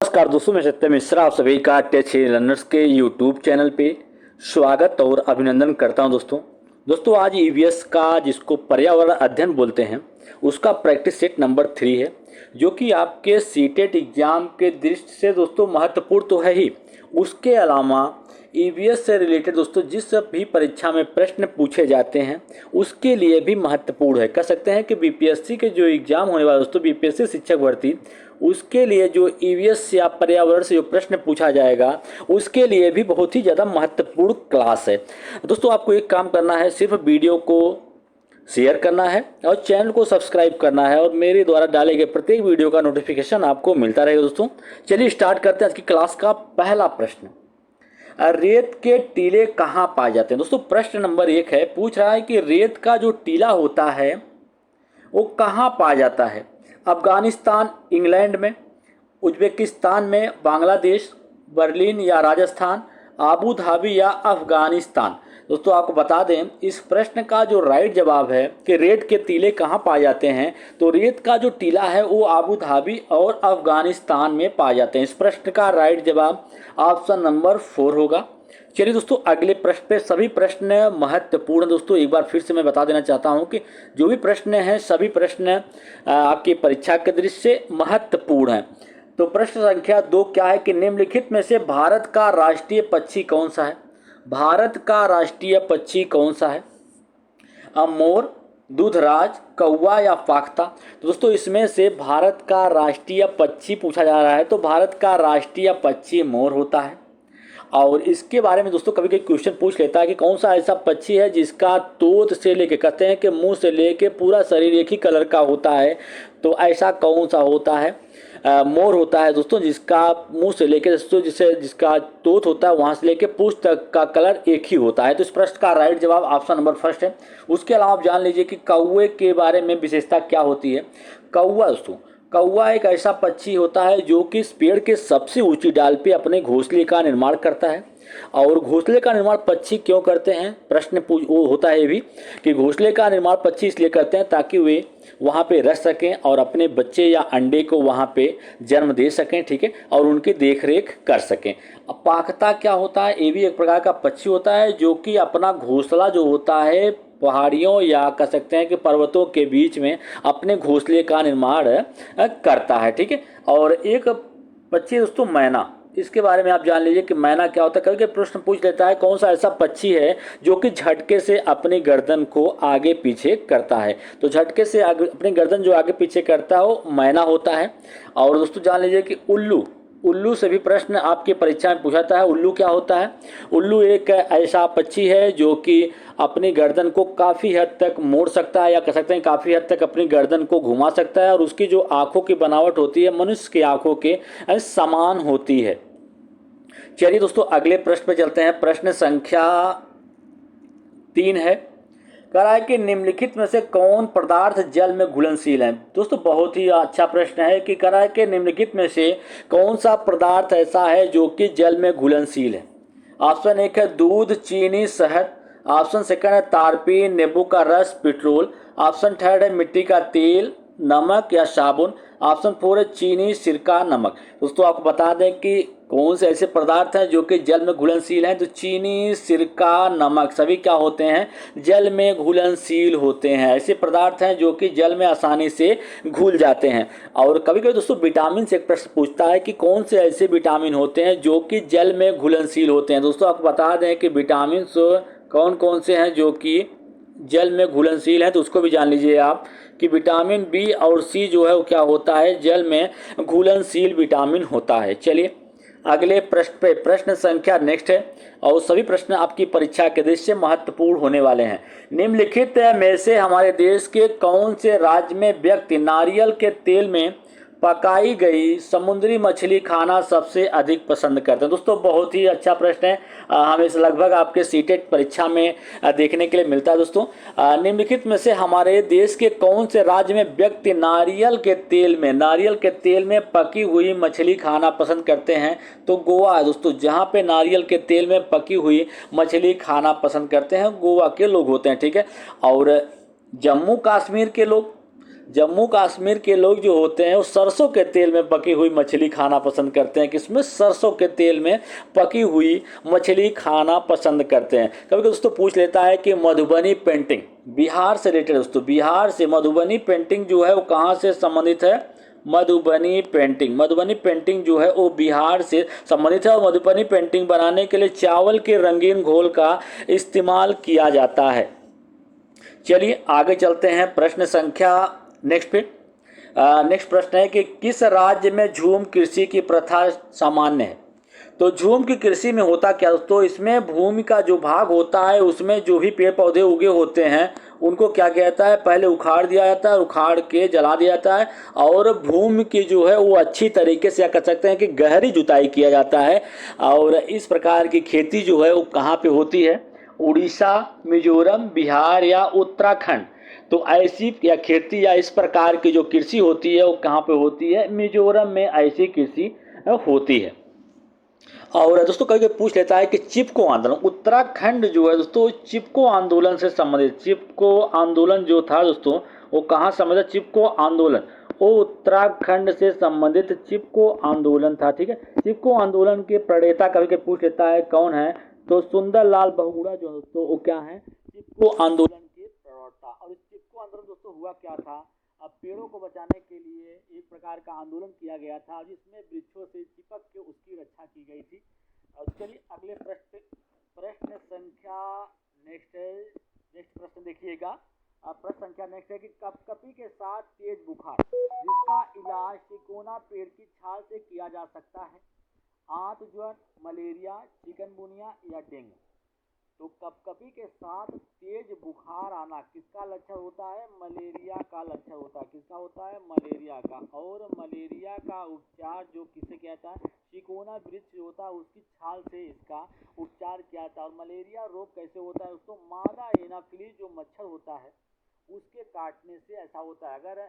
नमस्कार दोस्तों, मैं सत्य मिश्रा आप सभी का टेक लर्नर्स के यूट्यूब चैनल पे स्वागत और अभिनंदन करता हूं। दोस्तों आज ईवीएस का जिसको पर्यावरण अध्ययन बोलते हैं उसका प्रैक्टिस सेट नंबर 3 है, जो कि आपके सीटेट एग्जाम के दृष्टि से दोस्तों महत्वपूर्ण तो है ही। उसके अलावा ईवीएस से रिलेटेड दोस्तों जिस भी परीक्षा में प्रश्न पूछे जाते हैं उसके लिए भी महत्वपूर्ण है। कह सकते हैं कि बीपीएससी के जो एग्जाम होने वाला दोस्तों बीपीएससी शिक्षक भर्ती, उसके लिए जो ईवीएस या पर्यावरण से जो प्रश्न पूछा जाएगा उसके लिए भी बहुत ही ज़्यादा महत्वपूर्ण क्लास है। दोस्तों आपको एक काम करना है, सिर्फ वीडियो को शेयर करना है और चैनल को सब्सक्राइब करना है और मेरे द्वारा डाले गए प्रत्येक वीडियो का नोटिफिकेशन आपको मिलता रहेगा। दोस्तों चलिए स्टार्ट करते हैं आज की क्लास का पहला प्रश्न। रेत के टीले कहाँ पाए जाते हैं? दोस्तों प्रश्न नंबर 1 है, पूछ रहा है कि रेत का जो टीला होता है वो कहाँ पाया जाता है? अफगानिस्तान, इंग्लैंड में, उज्बेकिस्तान में, बांग्लादेश, बर्लिन या राजस्थान, आबू धाबी या अफगानिस्तान। दोस्तों आपको बता दें इस प्रश्न का जो राइट जवाब है कि रेत के टीले कहाँ पाए जाते हैं, तो रेत का जो टीला है वो आबू धाबी और अफगानिस्तान में पाए जाते हैं। इस प्रश्न का राइट जवाब ऑप्शन नंबर 4 होगा। चलिए दोस्तों अगले प्रश्न पे, सभी प्रश्न महत्वपूर्ण। दोस्तों एक बार फिर से मैं बता देना चाहता हूं कि जो भी प्रश्न हैं सभी प्रश्न आपकी परीक्षा के दृष्टि से महत्वपूर्ण हैं। तो प्रश्न संख्या 2 क्या है कि निम्नलिखित में से भारत का राष्ट्रीय पक्षी कौन सा है? भारत का राष्ट्रीय पक्षी कौन सा है? मोर, दूधराज, कौवा या फाख्ता? तो दोस्तों इसमें से भारत का राष्ट्रीय पक्षी पूछा जा रहा है, तो भारत का राष्ट्रीय पक्षी मोर होता है। और इसके बारे में दोस्तों कभी कभी क्वेश्चन पूछ लेता है कि कौन सा ऐसा पक्षी है जिसका तोत से लेके, कहते हैं कि मुंह से लेके पूरा शरीर एक ही कलर का होता है, तो ऐसा कौन सा होता है? मोर होता है दोस्तों, जिसका मुंह से लेके दोस्तों जिसका तोत होता है वहां से लेके पूंछ तक का कलर एक ही होता है। तो इस प्रश्न का राइट जवाब ऑप्शन नंबर 1 है। उसके अलावा आप जान लीजिए कि कौवे के बारे में विशेषता क्या होती है। कौवा दोस्तों, कौवा एक ऐसा पक्षी होता है जो कि इस पेड़ के सबसे ऊंची डाल पे अपने घोंसले का निर्माण करता है। और घोंसले का निर्माण पक्षी क्यों करते हैं, प्रश्न वो होता है भी कि घोंसले का निर्माण पक्षी इसलिए करते हैं ताकि वे वहाँ पे रह सकें और अपने बच्चे या अंडे को वहाँ पे जन्म दे सकें, ठीक है, और उनकी देखरेख कर सकें। अब पाखता क्या होता है? ये भी एक प्रकार का पक्षी होता है जो कि अपना घोंसला जो होता है पहाड़ियों या कह सकते हैं कि पर्वतों के बीच में अपने घोंसले का निर्माण करता है, ठीक है। और एक पक्षी दोस्तों मैना, इसके बारे में आप जान लीजिए कि मैना क्या होता है। कभी प्रश्न पूछ लेता है कौन सा ऐसा पक्षी है जो कि झटके से अपनी गर्दन को आगे पीछे करता है, तो झटके से अपनी गर्दन जो आगे पीछे करता है वो मैना होता है। और दोस्तों जान लीजिए कि उल्लू, उल्लू से भी प्रश्न आपकी परीक्षा में पूछाता है। उल्लू क्या होता है? उल्लू एक ऐसा पक्षी है जो कि अपनी गर्दन को काफ़ी हद तक मोड़ सकता है या कह सकते हैं काफ़ी हद तक अपनी गर्दन को घुमा सकता है, और उसकी जो आँखों की बनावट होती है मनुष्य की आँखों के समान होती है। चलिए दोस्तों अगले प्रश्न पर चलते हैं। प्रश्न संख्या 3 है, कह रहा है कि निम्नलिखित में से कौन पदार्थ जल में घुलनशील है? दोस्तों बहुत ही अच्छा प्रश्न है कि कह रहा है कि निम्नलिखित में से कौन सा पदार्थ ऐसा है जो कि जल में घुलनशील है? ऑप्शन 1 है दूध, चीनी, शहद। ऑप्शन 2 है तारपीन, नींबू का रस, पेट्रोल। ऑप्शन 3 है मिट्टी का तेल, नमक या साबुन। ऑप्शन 4 है चीनी, सिरका, नमक। दोस्तों आपको बता दें कि कौन से ऐसे पदार्थ हैं जो कि जल में घुलनशील हैं, तो चीनी, सिरका, नमक सभी क्या होते हैं? जल में घुलनशील होते हैं। ऐसे पदार्थ हैं जो कि जल में आसानी से घुल जाते हैं। और कभी कभी दोस्तों विटामिन से एक प्रश्न पूछता है कि कौन से ऐसे विटामिन होते हैं जो कि जल में घुलनशील होते हैं। दोस्तों आपको बता दें कि विटामिन कौन कौन से हैं जो कि जल में घुलनशील है, तो उसको भी जान लीजिए आप कि विटामिन बी और सी जो है वो क्या होता है? जल में घुलनशील विटामिन होता है। चलिए अगले प्रश्न पे, प्रश्न संख्या नेक्स्ट है, और सभी प्रश्न आपकी परीक्षा के दृष्टि से महत्वपूर्ण होने वाले हैं। निम्नलिखित में से हमारे देश के कौन से राज्य में व्यक्ति नारियल के तेल में पकाई गई समुद्री मछली खाना सबसे अधिक पसंद करते हैं? दोस्तों बहुत ही अच्छा प्रश्न है, हमें लगभग आपके सीटेट परीक्षा में देखने के लिए मिलता है। दोस्तों निम्नलिखित में से हमारे देश के कौन से राज्य में व्यक्ति नारियल के तेल में पकी हुई मछली खाना पसंद करते हैं? तो गोवा है दोस्तों, जहाँ पे नारियल के तेल में पकी हुई मछली खाना पसंद करते हैं गोवा के लोग होते हैं, ठीक है। और जम्मू कश्मीर के लोग, जम्मू कश्मीर के लोग जो होते हैं वो सरसों के तेल में पकी हुई मछली खाना पसंद करते हैं। किसमें? सरसों के तेल में पकी हुई मछली खाना पसंद करते हैं। कभी कभी दोस्तों पूछ लेता है कि मधुबनी पेंटिंग बिहार से रिलेटेड, दोस्तों बिहार से मधुबनी पेंटिंग जो है वो कहाँ से संबंधित है? मधुबनी पेंटिंग जो है वो बिहार से संबंधित है और मधुबनी पेंटिंग बनाने के लिए चावल के रंगीन घोल का इस्तेमाल किया जाता है। चलिए आगे चलते हैं प्रश्न संख्या नेक्स्ट पे। नेक्स्ट प्रश्न है कि किस राज्य में झूम कृषि की प्रथा सामान्य है? तो झूम की कृषि में होता क्या दोस्तों, इसमें भूमि का जो भाग होता है उसमें जो भी पेड़ पौधे उगे होते हैं उनको क्या किया जाता है, पहले उखाड़ दिया जाता है, उखाड़ के जला दिया जाता है और भूमि की जो है वो अच्छी तरीके से क्या कर सकते हैं कि गहरी जुताई किया जाता है। और इस प्रकार की खेती जो है वो कहाँ पे होती है? उड़ीसा, मिजोरम, बिहार या उत्तराखंड। तो ऐसी या खेती या इस प्रकार की जो कृषि होती है वो कहाँ पे होती है? मिजोरम में ऐसी कृषि होती है। और दोस्तों कभी कभी पूछ लेता है कि चिपको आंदोलन, उत्तराखंड जो है दोस्तों चिपको आंदोलन से संबंधित, चिपको आंदोलन जो था दोस्तों वो कहाँ संबंधित? चिपको आंदोलन वो उत्तराखंड से संबंधित चिपको आंदोलन था। ठीक है, चिपको आंदोलन के प्रणेता कभी कभी पूछ लेता है कौन है? तो सुंदरलाल बहुगुणा जो दोस्तों वो क्या है? चिपको आंदोलन के प्रणेता। और इस चिपको आंदोलन दोस्तों हुआ क्या था? अब पेड़ों को बचाने के लिए एक प्रकार का आंदोलन किया गया था जिसमें वृक्षों से चिपक के उसकी रक्षा की गई थी। और चलिए अगले प्रश्न संख्या नेक्स्ट है। नेक्स्ट प्रश्न देखिएगा। प्रश्न संख्या नेक्स्ट है कि कपकपी के साथ तेज बुखार जिसका इलाज तिकोना पेड़ की छाल से किया जा सकता है? आंत ज्वर, मलेरिया, चिकनगुनिया या डेंगू। तो कपकपी के साथ तेज बुखार आना किसका लक्षण होता है? मलेरिया का लक्षण होता है। किसका होता है? मलेरिया का। और मलेरिया का उपचार जो किसे किया जाता है? चिकोना वृक्ष होता है उसकी छाल से इसका उपचार किया जाता है। और मलेरिया रोग कैसे होता है? उसको मादा एनाफिलीज जो मच्छर होता है उसके काटने से ऐसा होता है। अगर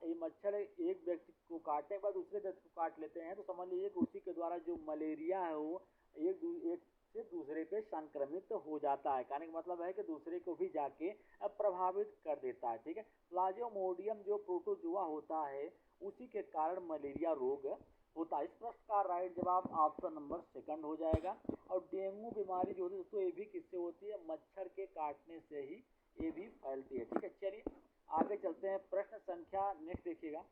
ये मच्छर एक व्यक्ति को काटने के बाद दूसरे व्यक्ति को काट लेते हैं तो समझ लीजिए कि उसी के द्वारा जो मलेरिया है वो एक से दूसरे पे संक्रमित हो जाता है। कहने का मतलब है कि दूसरे को भी जाके प्रभावित कर देता है। ठीक है, प्लाज्मोडियम जो प्रोटोजुआ होता है उसी के कारण मलेरिया रोग होता है। इस प्रश्न का राइट जवाब ऑप्शन नंबर सेकंड हो जाएगा। और डेंगू बीमारी जो होती है दोस्तों ये भी किससे होती है? मच्छर के काटने से ही ये भी फैलती है। ठीक है, चलिए आगे चलते हैं। प्रश्न संख्या नेक्स्ट देखिएगा।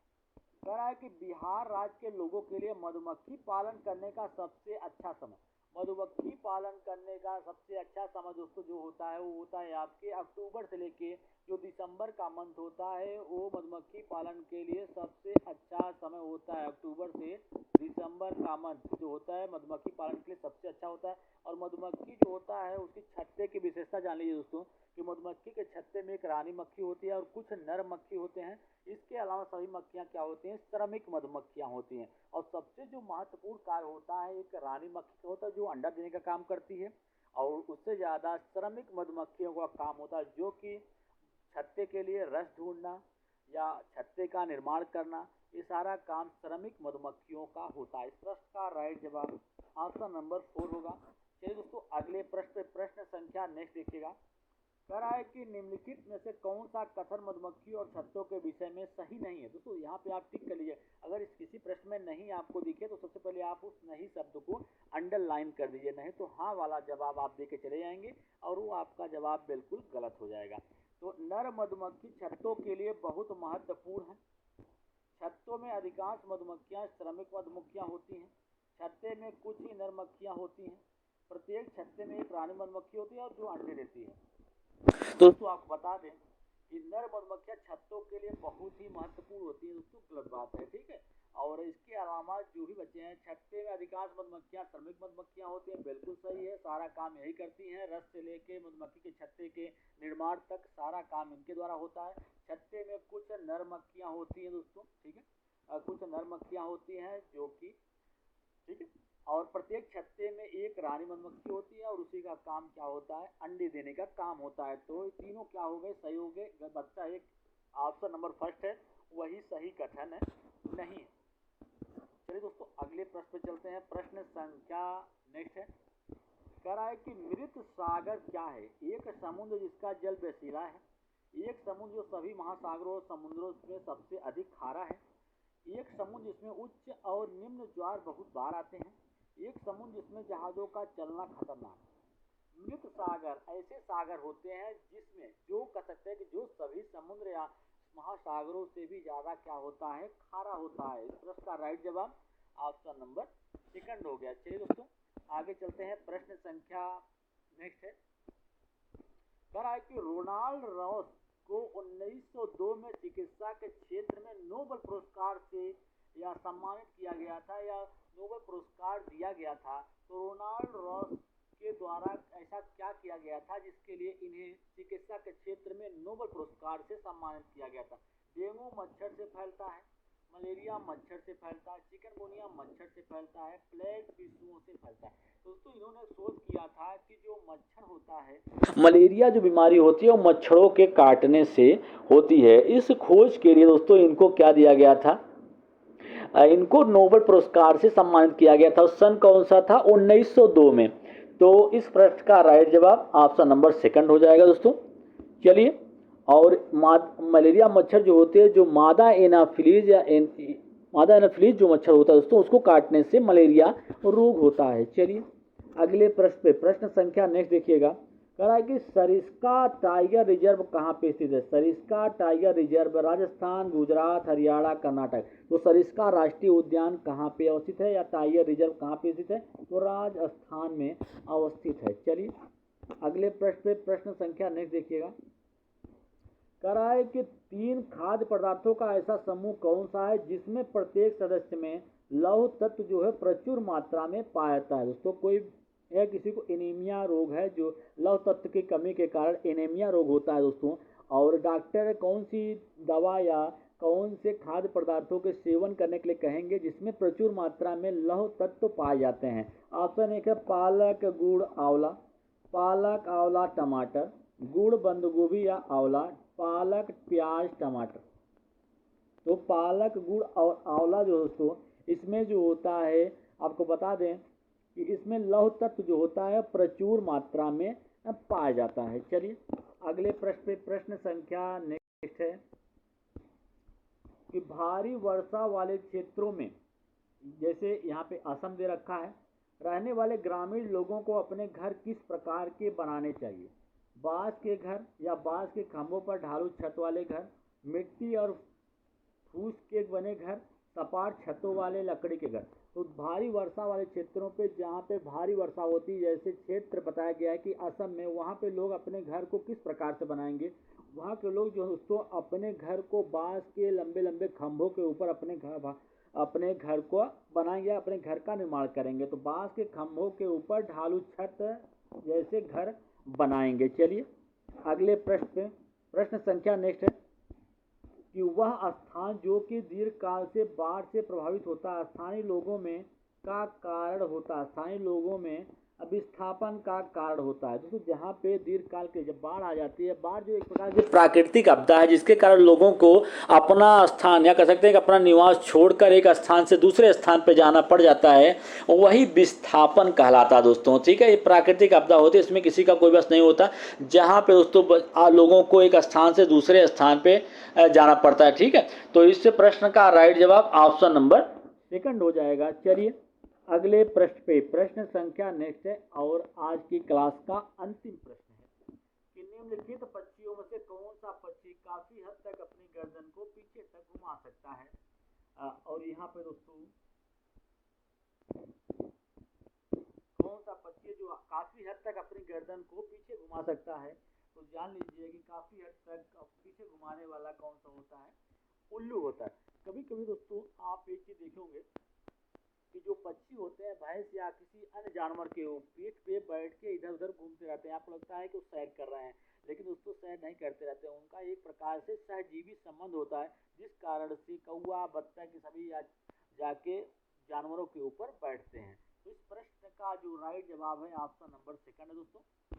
कह रहा है कि बिहार राज्य के लोगों के लिए मधुमक्खी पालन करने का सबसे अच्छा समय, मधुमक्खी पालन करने का सबसे अच्छा समय दोस्तों जो होता है वो होता है आपके अक्टूबर से लेके जो दिसंबर का मंथ होता है वो मधुमक्खी पालन के लिए सबसे अच्छा समय होता है। अक्टूबर से दिसंबर का मंथ जो होता है मधुमक्खी पालन के लिए सबसे अच्छा होता है। और मधुमक्खी जो होता है उसकी छत्ते की विशेषता जान लीजिए दोस्तों कि मधुमक्खी के छत्ते में एक रानी मक्खी होती है और कुछ नर मक्खी होते हैं। इसके अलावा सभी मक्खियां क्या होती हैं? श्रमिक मधुमक्खियां होती हैं। और सबसे जो महत्वपूर्ण कार्य होता है एक रानी मक्खी का होता है जो अंडा देने का काम करती है और उससे ज्यादा श्रमिक मधुमक्खियों का काम होता है जो कि छत्ते के लिए रस ढूंढना या छत्ते का निर्माण करना, ये सारा काम श्रमिक मधुमक्खियों का होता है। इस प्रश्न का राइट जवाब ऑप्शन नंबर 4 होगा। चलिए दोस्तों अगले प्रश्न संख्या नेक्स्ट देखिएगा। कह रहा है कि निम्नलिखित में से कौन सा कथन मधुमक्खी और छत्तों के विषय में सही नहीं है? दोस्तों यहाँ पे आप टिक कर लीजिए। अगर इस किसी प्रश्न में नहीं आपको दिखे तो सबसे पहले आप उस नहीं शब्द को अंडरलाइन कर दीजिए, नहीं तो हाँ वाला जवाब आप दे के चले जाएंगे और वो आपका जवाब बिल्कुल गलत हो जाएगा। तो नर मधुमक्खी छत्तों के लिए बहुत महत्वपूर्ण है। छत्तों में अधिकांश मधुमक्खियां श्रमिक मधुमक्खियां होती हैं। छत्ते में कुछ ही नर मक्खियां होती हैं। प्रत्येक छत्ते में एक रानी मधुमक्खी होती है और जो अंडे देती है। दोस्तों आपको बता दें कि नर मधुमक्खियां छत्तों के लिए बहुत ही महत्वपूर्ण होती है दोस्तों, गलत बात है। ठीक है, और इसके अलावा जो भी बच्चे हैं छत्ते में अधिकांश मधुमक्खियां श्रमिक मधुमक्खियां होती हैं, बिल्कुल सही है। सारा काम यही करती हैं, रस से लेके मधुमक्खी के छत्ते के निर्माण तक सारा काम इनके द्वारा होता है। छत्ते में कुछ नर मक्खियां होती हैं दोस्तों, ठीक है, कुछ नर मक्खियां होती हैं जो कि ठीक है, और प्रत्येक छत्ते में एक रानी मधुमक्खी होती है और उसी का काम क्या होता है? अंडे देने का काम होता है। तो तीनों क्या हो गए? सही हो गए। बच्चा एक ऑप्शन नंबर फर्स्ट है वही सही कथन है नहीं है। चलिए दोस्तों अगले प्रश्न पे चलते हैं। प्रश्न संख्या नेक्स्ट है। कह रहा है कि मृत सागर क्या है? एक समुद्र जिसका जल वेशिला है, एक समुद्र जो सभी महासागरों और समुद्रों में सबसे अधिक खारा है। एक समुद्र जिसमें उच्च और निम्न ज्वार बहुत बार आते हैं। एक समुद्र जिसमें जहाजों का चलना खतरनाक है। मृत सागर ऐसे सागर होते हैं जिसमें जो कह सकते हैं कि जो सभी समुद्र या महासागरों से भी ज्यादा क्या होता है, खारा होता है। इस प्रश्न का राइट जवाब ऑप्शन नंबर सेकंड हो गया। चलिए दोस्तों आगे चलते हैं। प्रश्न संख्या नेक्स्ट है, कह रहा है कि रोनाल्ड रॉस को 1902 में चिकित्सा के क्षेत्र में नोबेल पुरस्कार से या सम्मानित किया गया था या नोबेल पुरस्कार दिया गया था। तो रोनाल्ड रॉस के द्वारा ऐसा क्या किया गया था जिसके लिए इन्हें चिकित्सा के क्षेत्र में नोबेल पुरस्कार से सम्मानित किया गया था? डेंगू मच्छर से फैलता है, मलेरिया मच्छर से फैलता है, चिकनगुनिया मच्छर से फैलता है, प्लेग बिच्छुओं से फैलता है। दोस्तों इन्होंने शोध किया था कि जो मच्छर होता है, मलेरिया जो बीमारी होती है वो मच्छरों के काटने से होती है। इस खोज के लिए दोस्तों इनको क्या दिया गया था, इनको नोबेल पुरस्कार से सम्मानित किया गया था। सन कौन सा था? 1902 में। तो इस प्रश्न का राइट जवाब ऑप्शन नंबर सेकंड हो जाएगा दोस्तों। चलिए, और मलेरिया मच्छर जो होते हैं, जो मादा एनाफिलीज या मादा एनाफिलीज जो मच्छर होता है दोस्तों, उसको काटने से मलेरिया रोग होता है। चलिए अगले प्रश्न पे, प्रश्न संख्या नेक्स्ट देखिएगा, कह रहा है कि सरिस्का टाइगर रिजर्व कहाँ पे स्थित है? Sariska tiger reserve Rajasthan, Gujarat, Haryana, Karnataka. तो सरिस्का राष्ट्रीय उद्यान कहाँ पे अवस्थित है या टाइगर रिजर्व कहाँ पे स्थित है? तो राजस्थान में अवस्थित है। चलिए अगले प्रश्न पे, प्रश्न संख्या नेक्स्ट देखिएगा, कह रहा है कि 3 खाद्य पदार्थों का ऐसा समूह कौन सा है जिसमें प्रत्येक सदस्य में लौह तत्व जो है प्रचुर मात्रा में पाया जाता है? दोस्तों कोई है, किसी को एनीमिया रोग है, जो लौह तत्व की कमी के कारण एनीमिया रोग होता है दोस्तों, और डॉक्टर कौन सी दवा या कौन से खाद्य पदार्थों के सेवन करने के लिए कहेंगे जिसमें प्रचुर मात्रा में लौह तत्व पाए जाते हैं? ऑप्शन एक है पालक, गुड़, आंवला। पालक, आंवला, टमाटर, गुड़, बंद गोभी या आंवला, पालक, प्याज, टमाटर। तो पालक, गुड़ और आंवला जो दोस्तों इसमें जो होता है, आपको बता दें कि इसमें लौह तत्व जो होता है प्रचुर मात्रा में पाया जाता है। चलिए अगले प्रश्न पे, प्रश्न संख्या नेक्स्ट है कि भारी वर्षा वाले क्षेत्रों में, जैसे यहाँ पे असम दे रखा है, रहने वाले ग्रामीण लोगों को अपने घर किस प्रकार के बनाने चाहिए? बांस के घर या बांस के खंभों पर ढालू छत वाले घर, मिट्टी और फूस के बने घर, सपाट छतों वाले लकड़ी के घर। तो भारी वर्षा वाले क्षेत्रों पे, जहाँ पे भारी वर्षा होती है, जैसे क्षेत्र बताया गया है कि असम में, वहाँ पे लोग अपने घर को किस प्रकार से बनाएंगे? वहाँ के लोग जो दोस्तों अपने घर को बांस के लंबे लंबे खंभों के ऊपर अपने घर को बनाएंगे, अपने घर का निर्माण करेंगे। तो बांस के खंभों के ऊपर ढालू छत जैसे घर बनाएंगे। चलिए अगले प्रश्न पे, प्रश्न संख्या नेक्स्ट है कि वह स्थान जो कि दीर्घकाल से बाढ़ से प्रभावित होता है, स्थानीय लोगों में का कारण होता है, स्थानीय लोगों में विस्थापन का कारण होता है। दोस्तों जहाँ पे दीर्घकाल के जब बाढ़ आ जाती है, बाढ़ जो एक प्रकार की प्राकृतिक आपदा है जिसके कारण लोगों को अपना स्थान या कह सकते हैं कि अपना निवास छोड़कर एक स्थान से दूसरे स्थान पर जाना पड़ जाता है, वही विस्थापन कहलाता है दोस्तों। ठीक है, ये प्राकृतिक आपदा होती है, इसमें किसी का कोई बस नहीं होता, जहाँ पे दोस्तों लोगों को एक स्थान से दूसरे स्थान पे जाना पड़ता है। ठीक है, तो इस प्रश्न का राइट जवाब ऑप्शन नंबर सेकंड हो जाएगा। चलिए अगले प्रश्न पे, प्रश्न संख्या नेक्स्ट है और आज की क्लास का अंतिम प्रश्न है कि निम्नलिखित पक्षियों में से कौन सा पक्षी काफी हद तक अपनी गर्दन को पीछे तक घुमा सकता है? और यहाँ पे दोस्तों कौन सा पक्षी जो काफी हद तक अपनी गर्दन को पीछे घुमा सकता है? तो जान लीजिए कि काफी हद तक पीछे घुमाने वाला कौन सा होता है? उल्लू होता है। कभी कभी दोस्तों आप एक चीज देखेंगे कि जो पक्षी होते हैं भैंस या किसी अन्य जानवर के पीठ पे बैठ के इधर उधर घूमते रहते हैं, आपको लगता है कि वो सैर कर रहे हैं, लेकिन दोस्तों सैर नहीं करते रहते हैं। उनका एक प्रकार से सहजीवी संबंध होता है, जिस कारण से कौवा, बत्तख के सभी जाके जानवरों के ऊपर बैठते हैं। तो इस प्रश्न का जो राइट जवाब है ऑप्शन नंबर सेकंड है दोस्तों।